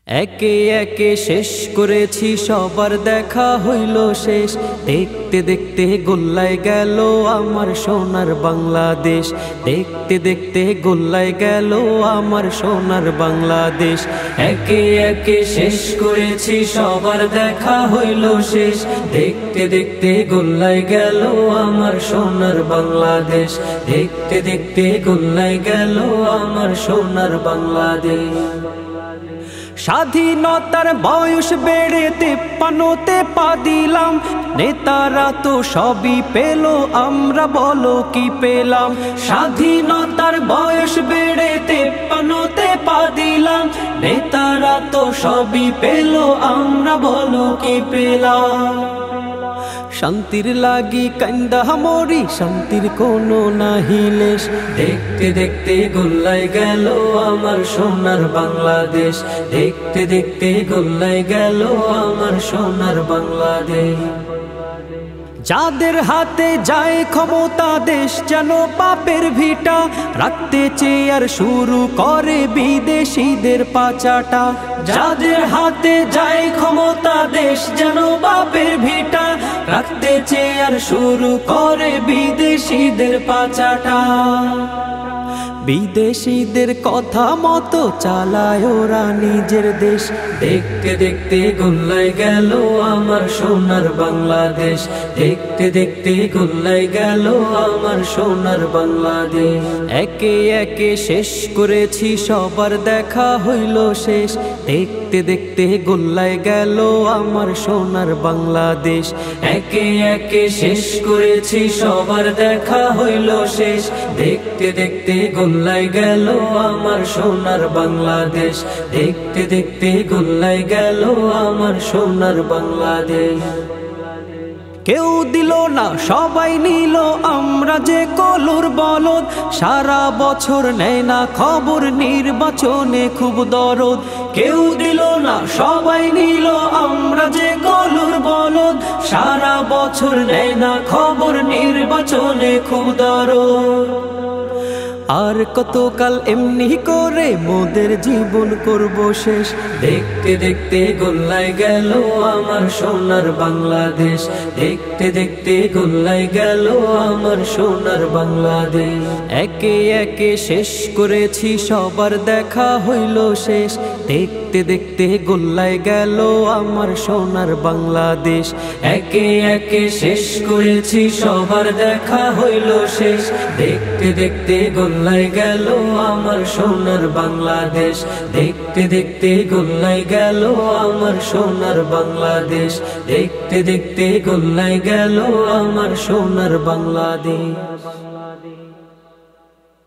একে একে শেষ করেছি সবার দেখা হইল শেষ। দেখতে দেখতে গোল্লায় গেল আমার সোনার বাংলাদেশ। দেখতে দেখতে গোল্লায় গেল আমার সোনার বাংলাদেশ। একে একে শেষ করেছি সবার দেখা হইল শেষ। দেখতে দেখতে গোল্লায় গেল আমার সোনার বাংলাদেশ। দেখতে দেখতে গোল্লায় গেল আমার সোনার বাংলাদেশ। স্বাধীনতার বয়স বেড়ে 53তে পা দিলাম। নেতারা তো সবই পেল, আমরা বলো কি পেলাম। স্বাধীনতার বয়স বেড়ে 53তে পা দিলাম। নেতারা তো সবই পেল, আমরা বলো কি পেলাম। শান্তির লাগি কান্দা মরি, শান্তির কোনো নাহি লেশ। দেখতে দেখতে গোল্লায় গেল আমার সোনার বাংলাদেশ। দেখতে দেখতে গোল্লায় গেল আমার সোনার বাংলাদেশ। যাদের হাতে যায় ক্ষমতা দেশ যেন পাপের ভিটা। রাখতে চেয়ে আর শুরু করে বিদেশিদের পাচাটা। যাদের হাতে যায় ক্ষমতা দেশ যেন পাপের ভিটা। রাখতে চেয়ে আর শুরু করে বিদেশিদের পাচাটা। বিদেশিদের কথা মতো চালায় ওরা নিজের দেশ। দেখতে দেখতে গোল্লায় গেল আমার সোনার বাংলাদেশ। দেখতে দেখতে গোল্লায় গেল আমার সোনার বাংলাদেশ। একে একে শেষ করেছি সবার দেখা হইল শেষ। দেখতে দেখতে গোল্লায় গেল আমার সোনার বাংলাদেশ। একে একে শেষ করেছি সবার দেখা হইল শেষ। দেখতে দেখতে গোল্লায় গেল আমার সোনার বাংলাদেশ। দেখতে দেখতে গোল্লায় গেল আমার সোনার বাংলাদেশ। কেউ দিল না সবাই নিল, আমরা যে কলুর বলদ। সারা বছর নেয় না খবর, নির্বাচনে খুব দরদ। কেউ দিল না সবাই নিল, আমরা যে কলুর বলদ। সারা বছর নেয় না খবর, নির্বাচনে খুব দরদ। আর কতকাল এমনি করে মোদের জীবন করব শেষ। দেখতে দেখতে গোল্লায় গেল আমার সোনার বাংলাদেশ। দেখতে দেখতে গোল্লায় গেল আমার সোনার বাংলাদেশ। একে একে শেষ করেছি সবার দেখা হইল শেষ। দেখতে দেখতে গোল্লায় গেল আমার সোনার বাংলাদেশ। একে একে শেষ করেছি সবার দেখা হইল শেষ। দেখতে দেখতে গোল্লায় গেল আমার সোনার বাংলাদেশ। দেখতে দেখতে গোল্লায় গেল আমার সোনার বাংলাদেশ। দেখতে দেখতে গোল্লায় গেল আমার সোনার বাংলাদেশ।